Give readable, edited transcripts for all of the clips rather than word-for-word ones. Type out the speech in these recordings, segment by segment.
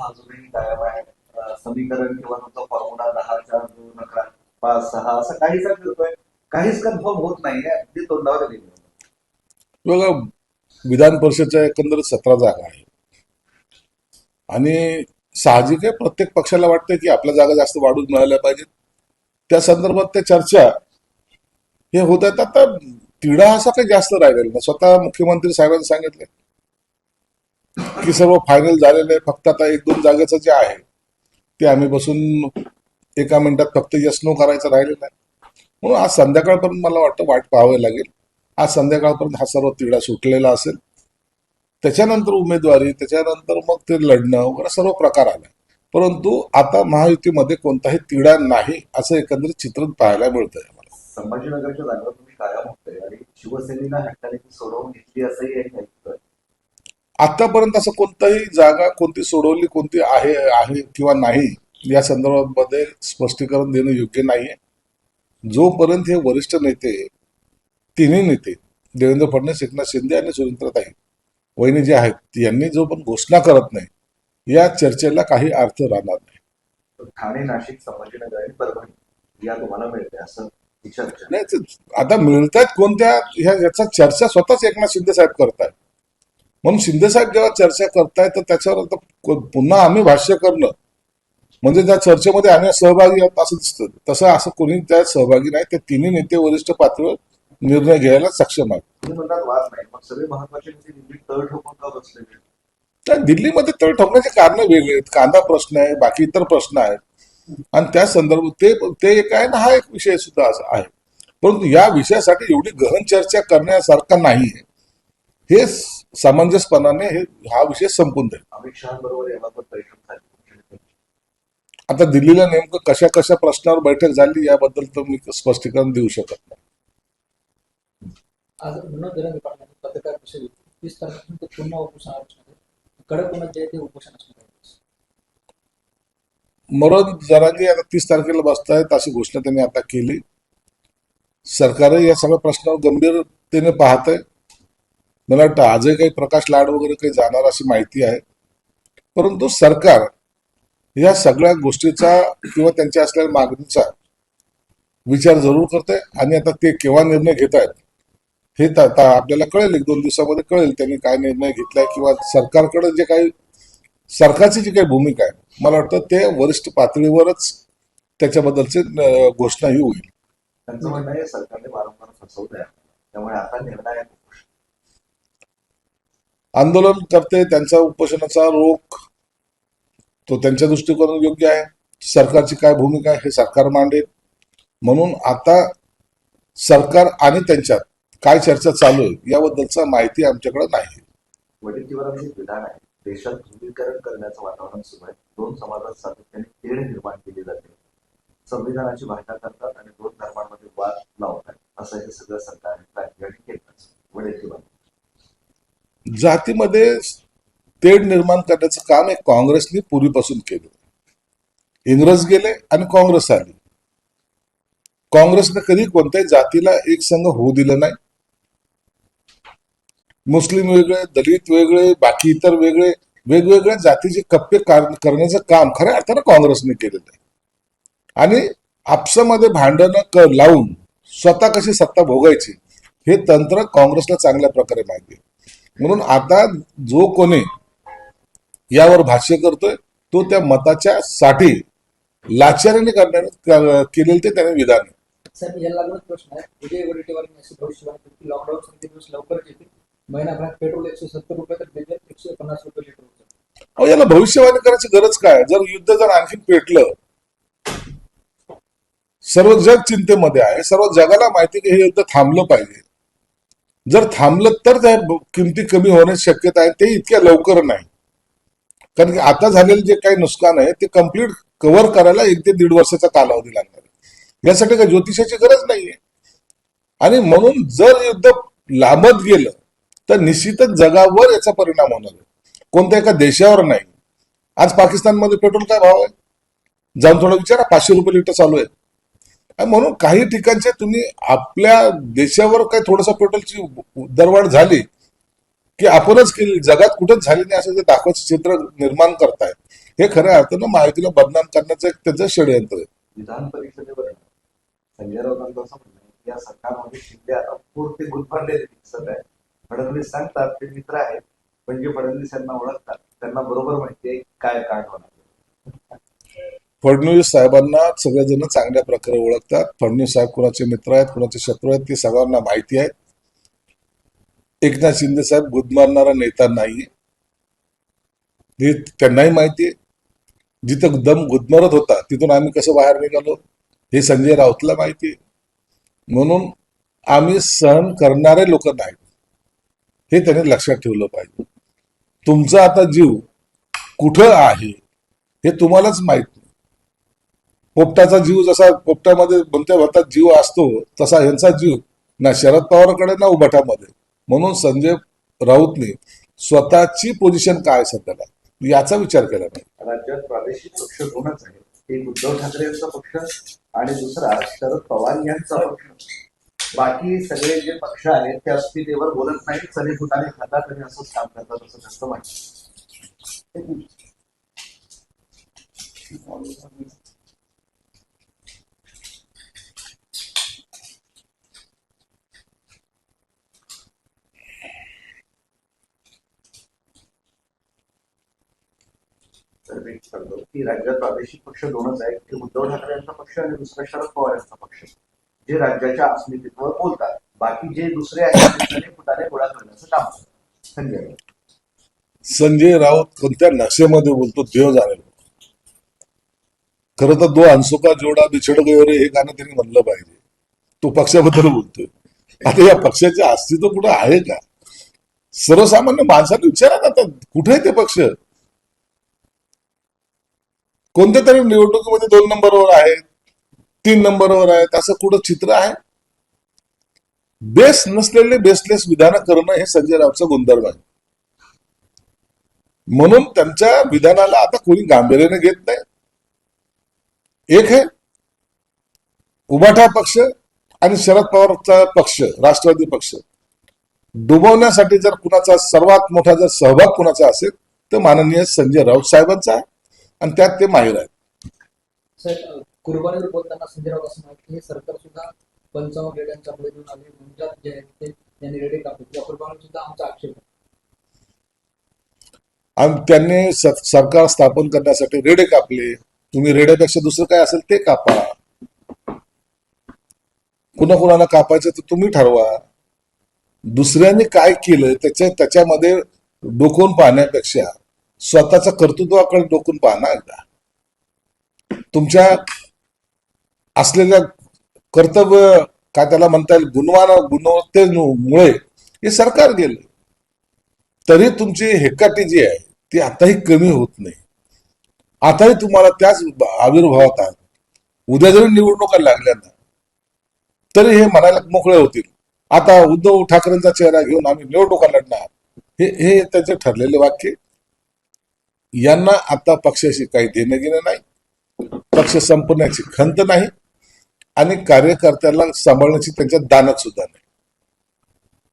अजूनही कायम आहे. समीकरण किंवा तुमचा फॉर्म्युला 10, 4, 2, 11, 5, 6 असं काहीसा फिरतोय. काहीच कन्फर्म होत नाहीये. अगदी तोंडावर लिहिलं. बघा, विधान परिषदच्या एकंदरीत 17 जागा आहे आणि साहजिक आहे, प्रत्येक पक्षाला वाटतं की आपल्या जागा जास्त वाढून मिळाल्या पाहिजेत. त्या संदर्भात त्या चर्चा हे होत आहेत. आता तिढा असा काही जास्त राहिलेला नाही. स्वतः मुख्यमंत्री साहेबांनी सांगितलं की सर्व फायनल झालेलं आहे, फक्त आता 1-2 जागेचं जे आहे ते आम्ही बसून एका मिनिटात फक्त यस नो करायचं राहिलेलं आहे. म्हणून आज संध्याकाळपर्यंत मला वाटतं वाट पाहावी लागेल. आज संध्याकाळपर्यंत हा सर्व तिढा सुटलेला असेल. त्याच्यानंतर उमेदवारी, त्याच्यानंतर मग ते लढणं वगैरे सर्व प्रकार आले. परंतु आता महायुतीमध्ये कोणताही तिढा नाही असं एकंदरीत चित्र पाहायला मिळतंय आम्हाला. संभाजीनगरच्या जागेवर तुम्ही कायम होते आणि शिवसेनेला हक्काने ती सोडवून घेतली असंही एक ऐकतोय. आतापर्यंत असं कोणताही जागा कोणती सोडवली, कोणती आहे आहे किंवा नाही या संदर्भामध्ये स्पष्टीकरण देणं योग्य नाहीये. जोपर्यंत हे वरिष्ठ नेते, तिन्ही नेते देवेंद्र फडणवीस, एकनाथ शिंदे आणि सुरेंद्रताई वहिनी जे आहेत यांनी जो पण घोषणा करत नाही, या चर्चेला काही अर्थ राहणार नाही. ठाणे, नाशिक, संभाजीनगर आणि परभणी या तुम्हाला मिळते असं ही चर्चा. नाही आता मिळतात कोणत्या याचा चर्चा स्वतःच एकनाथ शिंदे साहेब करतायत. म्हणून शिंदे साहेब जेव्हा चर्चा करतायत तर त्याच्यावर आता पुन्हा आम्ही भाष्य करणं म्हणजे त्या चर्चेमध्ये आम्ही सहभागी आहोत असं दिसतं. तसं असं कोणी त्यात सहभागी नाही. ते तिन्ही नेते वरिष्ठ पातळीवर निर्णय घ्यायला सक्षम आहेत. तुम्ही म्हणतात वाद नाही, मग सगळे महत्वाचे नेते दिल्लीत तळ ठोकून का बसलेले? तर दिल्लीमध्ये तळ ठोकण्याचे कारण वेगळे आहेत. कांदा प्रश्न आहे, बाकी इतर प्रश्न आहेत आणि त्या संदर्भात ते ते एक आहे ना, हा एक विषय सुद्धा असा आहे. परंतु या विषयासाठी एवढी गहन चर्चा करण्यासारखा नाही आहे. हे समंजसपणाने हा विषय संपून जाईल. अमित शहाबरोबर याबाबत बैठक झाली. आता दिल्लीला नेमकं कशा कशा प्रश्नावर बैठक झाली याबद्दल तर मी स्पष्टीकरण देऊ शकत नाही. आज विनोद जरांगे पाटलांनी पत्रकार परिषदेत 30 तारखेपासून ते पुन्हा उपोषणावर असणार आहे. कडक होणं जे आहे ते उपोषण असणार आहे. मनोज जरांगे आता 30 तारखेला बसतायत अशी घोषणा त्यांनी आता केली. सरकारही या सगळ्या प्रश्नावर गंभीरतेने पाहत आहे. मला वाटतं आजही काही प्रकाश लाड वगैरे काही जाणार अशी माहिती आहे. परंतु सरकार या सगळ्या गोष्टीचा किंवा त्यांच्या असलेल्या मागणीचा विचार जरूर करते आणि आता ते केव्हा निर्णय घेत आहेत हे तर आता आपल्याला कळेल. 1-2 दिवसामध्ये कळेल त्यांनी काय निर्णय घेतलाय किंवा सरकारकडे जे काही सरकारची जी काही भूमिका आहे मला वाटतं ते वरिष्ठ पातळीवरच त्याच्याबद्दलचे घोषणा ही होईल. त्यांचं म्हणणं आहे सरकारने वारंवार फसवलंय, त्यामुळे आता निर्णायक आंदोलन करते त्यांचा उपोषणाचा रोख तो त्यांच्या दृष्टिकोनातून योग्य आहे. सरकारची काय भूमिका आहे हे सरकार मांडेल. म्हणून आता सरकार आणि त्यांच्यात काय चर्चा चालू आहे याबद्दलचा माहिती आमच्याकडे नाही. वडीलजीवरांचे विधान आहे. देशात ध्रुवीकरण करण्याचं वातावरण सुरू आहे. 2 समाजात सातत्याने तेढ निर्माण केली जाते. संविधानाची भाषा करतात आणि 2 धर्मांमध्ये वाद लावतात असं हे सगळं सरकारने राज्याने केलं. वडीलजीवन जातीमध्ये तेढ निर्माण करण्याचं काम एक काँग्रेसने पूर्वीपासून केलं. इंग्रज गेले आणि काँग्रेस आली. काँग्रेसने कधी कोणत्याही जातीला एक संघ होऊ दिलं नाही. मुस्लिम वेगळे, दलित वेगळे, बाकी इतर वेगळे, वेगवेगळ्या जातीचे कप्पे करण्याचं काम खऱ्या अर्थानं काँग्रेसने केलेलं आहे. आणि आपसामध्ये भांडणं लावून स्वतः कशी सत्ता भोगायची हे तंत्र काँग्रेसला चांगल्या प्रकारे माहिती आहे. म्हणून आता जो कोणी यावर भाष्य करतोय तो त्या मताच्या साठी लाचारीने करण्याने केलेलं ते त्याने विधान आहे. साहेब याला लागूनच प्रश्न आहे. विजय वडेट्टीवारांनी अशी भविष्यवाणी केली की लॉकडाऊन 3 दिवस लवकरच येतील. महिनाभरात पेट्रोल 170 रुपये तर डिझेल 150 रुपये लिटर होतं. अहो, याला भविष्यवाणी करायची गरज काय? जर युद्ध जर आणखी पेटलं, सर्व जग चिंतेमध्ये आहे. सर्व जगाला माहिती की हे युद्ध थांबलं पाहिजे. जर थांबलं तर त्या किमती कमी होण्याची शक्यता आहे. ते इतक्या लवकर नाही. कारण की आता झालेलं जे काही नुकसान आहे ते कम्प्लीट कव्हर करायला 1 ते 1.5 वर्षाचा कालावधी लागणार आहे. यासाठी काही ज्योतिषाची गरज नाहीये. आणि म्हणून जर युद्ध लांबत गेलं तर निश्चितच जगावर याचा परिणाम होणार आहे, कोणत्या एका देशावर नाही. आज पाकिस्तानमध्ये पेट्रोल काय भाव आहे जाऊन थोडं विचारा. 500 रुपये लिटर चालू आहे. आणि म्हणून काही ठिकाणचे तुम्ही आपल्या देशावर काही थोडंसं पेट्रोलची दरवाढ झाली की आपणच केली, जगात कुठंच झाली नाही असं जे दाखवायचं चित्र निर्माण करतायत. हे खऱ्या अर्थानं महायुतीला बदनाम करण्याचं एक त्यांचं षडयंत्र आहे. विधान परिषदेवर संजय राऊतांचं असं म्हणणं आहे की या सरकारमध्ये शिंदे आता पुरते गुंतवलेले दिसत आहे. फडणवीस सांगतात ते मित्र आहेत, पण जे फडणवीस यांना ओळखतात त्यांना बरोबर माहिती आहे काय कांड होणार. फडणवीस साहेबांना सगळेजण चांगल्या प्रकारे ओळखतात. फडणवीस साहेब कुणाचे मित्र आहेत, कुणाचे शत्रू आहेत, ते सगळ्यांना माहिती आहे. एकनाथ शिंदे साहेब गुदमारणारा नेता नाहीये, हे त्यांनाही माहिती आहे. जिथं दम गुदमरत होता तिथून आम्ही कसं बाहेर निघालो हे संजय राऊतला माहिती आहे. म्हणून आम्ही सहन करणारे लोक नाहीत, हे त्यांनी लक्षात ठेवलं पाहिजे. तुमचा आता जीव कुठं आहे हे तुम्हालाच माहित नाही. पोपटाचा जीव जसा पोपटामध्ये म्हणतात जीव असतो, तसा यांचा जीव ना शरद पवारकडे ना उभाटामध्ये. म्हणून संजय राऊतने स्वतःची पोझिशन काय सध्याला याचा विचार केला नाही. राज्यात प्रादेशिक पक्ष दोनच आहेत, एक उद्धव ठाकरे यांचा पक्ष आणि दुसरा शरद पवार यांचा पक्ष. बाकी सगळे जे पक्ष आहेत ते अस्मितेवर बोलत नाहीत, चलेफुटाने खातात आणि असंच काम करतात असं जास्त माहिती. तर मी सांगतो की राज्यात प्रादेशिक पक्ष दोनच आहेत, एक उद्धव ठाकरे यांचा पक्ष आणि दुसरा शरद पवार यांचा पक्ष, जे राज्याच्या अस्मितेवर बोलतात. बाकी जे दुसरे आहेत ते चलेफुटाने गोळा करण्याचं काम करतात. संजय राऊत. संजय राऊत कोणत्या नशेमध्ये बोलतो देव जाणेल. खरं तर दो हंसों का जोडा बिछड़ गयो रे हे गाणं त्यांनी म्हणलं पाहिजे. तो पक्षाबद्दल बोलतोय. आता या पक्षाचे अस्तित्व कुठं आहे का? सर्वसामान्य माणसाला विचारा ना, आता कुठे आहे ते पक्ष? कोणत्या तरी निवडणुकीमध्ये 2 नंबरवर आहेत, 3 नंबरवर आहेत, असं कुठं चित्र आहे? बेस नसलेले बेसलेस विधानं करणं हे संजय राऊतचा गुणधर्म आहे. म्हणून त्यांच्या विधानाला आता कोणी गांभीर्याने घेत नाही. एक आहे उभाटा पक्ष आणि शरद पवारचा पक्ष राष्ट्रवादी पक्ष डुबवण्यासाठी जर कुणाचा सर्वात मोठा जर सहभाग कुणाचा असेल तर माननीय संजय राऊत साहेबांचा आहे, आणि त्यात ते माहीर आहेत. साहेब, कुर्बानीवर बोलताना संजय राऊत असं म्हणाले की हे सरकार सुद्धा 55 रेड्यांच्या पुढे घेऊन आले, गुजरात जे आहेत ते त्यांनी रेडे कापले, त्या कुर्बानीवर सुद्धा आमचा आक्षेप आहे. आणि त्यांनी सरकार स्थापन करण्यासाठी रेडे कापले. तुम्ही रेड्यापेक्षा दुसरं काय असेल ते कापा. कुणाला कापायचं तर तुम्ही ठरवा. दुसऱ्यांनी काय केलं त्याच्यामध्ये डोकून पाहण्यापेक्षा स्वतःच्या कर्तृत्वाकडे डोकून पाहणं एकदा. तुमच्या असलेल्या कर्तव्य काय त्याला म्हणता येईल गुणवत्तेमुळे हे सरकार गेलं, तरी तुमची हेकाटी जी आहे ती आताही कमी होत नाही. आताही तुम्हाला त्याच आविर्भावात आहात. उद्या जरी निवडणुका लागल्या ना तरी हे म्हणायला मोकळे होतील, आता उद्धव ठाकरेंचा चेहरा घेऊन आम्ही निवडणुका लढणार. हे त्याचे ठरलेले वाक्य. यांना आता पक्षाशी काही देणं घेणं नाही, पक्ष संपवण्याची खंत नाही, आणि कार्यकर्त्याला सांभाळण्याची त्यांच्या दानत सुद्धा नाही.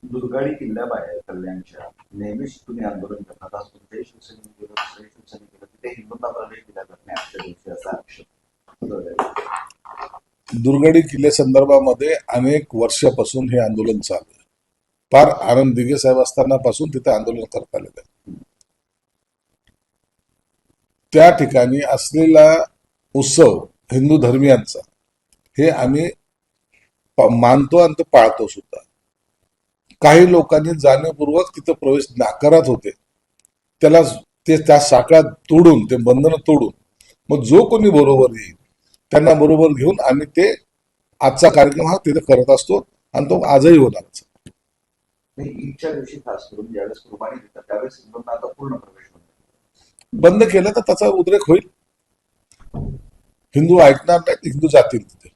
दुर्गाडी किल्ल्याबाहेर कल्याणच्या नेहमीच तुम्ही आंदोलन करतात. आज कोणत्याही शिवसेनेने केलं, दुसऱ्याही शिवसेनेने केलं, तिथे हिंदूंना प्रवेश दिला जात नाही आजच्या दिवशी असा आक्षेप. दुर्गाडी किल्ले संदर्भामध्ये अनेक वर्षापासून हे आंदोलन चालू आहे. फार आनंद दिघे साहेब असताना पासून तिथे आंदोलन करता आलेलं आहे. त्या ठिकाणी असलेला उत्सव हिंदू धर्मियांचा हे आम्ही मानतो आणि तो पाळतो सुद्धा. काही लोकांनी जाणीवपूर्वक तिथं प्रवेश नाकारत होते. त्या साखळ्या तोडून, ते बंधनं तोडून मग जो कोणी बरोबर येईल त्यांना बरोबर घेऊन आम्ही ते आजचा कार्यक्रम हा तिथे करत असतो, आणि तो आजही होणार. ईदच्या दिवशी खास करून ज्यावेळेस कुर्बानी देतात त्यावेळेस हिंदूंना आता पूर्ण प्रवेश बंद केलं तर त्याचा उद्रेक होईल. हिंदू ऐकणार नाहीत, हिंदू जातील तिथे.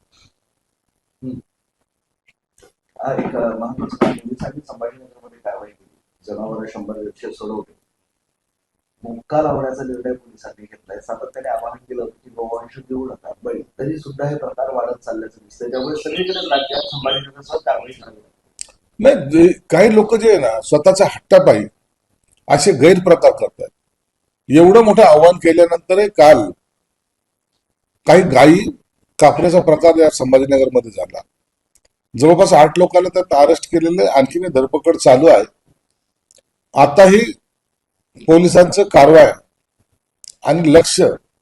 एक महत्वाचं पोलिसांनी संभाजीनगरमध्ये कारवाई केली. जनावर 100 सोडवले. मुक्का लावण्याचा निर्णय पोलिसांनी घेतलाय. सातत्याने आवाहन केलं होतं की गोवंश देऊ नका, बळी, तरी सुद्धा हे प्रकार वाढत चालल्याचं दिसतंय. त्यामुळे सगळीकडे राज्यात संभाजीनगरसह कारवाई करावी. नाही, काही लोक जे आहे ना स्वतःच्या हट्टापायी असे गैरप्रकार करतात. एवढं मोठं आव्हान केल्यानंतरही काल काही गायी कापण्याचा प्रकार या संभाजीनगरमध्ये झाला. जवळपास 8 लोकांना त्यात अरेस्ट केलेले, आणखीन धरपकड चालू आहे. आताही पोलिसांचं कारवाई आणि लक्ष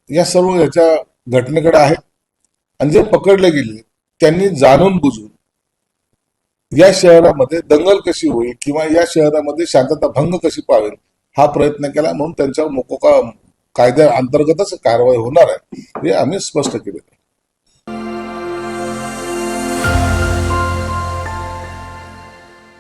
या सर्व ह्याच्या घटनेकडे आहे. आणि जे पकडले गेले त्यांनी जाणून बुजून या शहरामध्ये दंगल कशी होईल किंवा या शहरामध्ये शांतता भंग कशी पावेल हा प्रयत्न केला, म्हणून त्यांच्यावर मोकोका कायद्या अंतर्गतच कारवाई होणार आहे हे आम्ही स्पष्ट केले.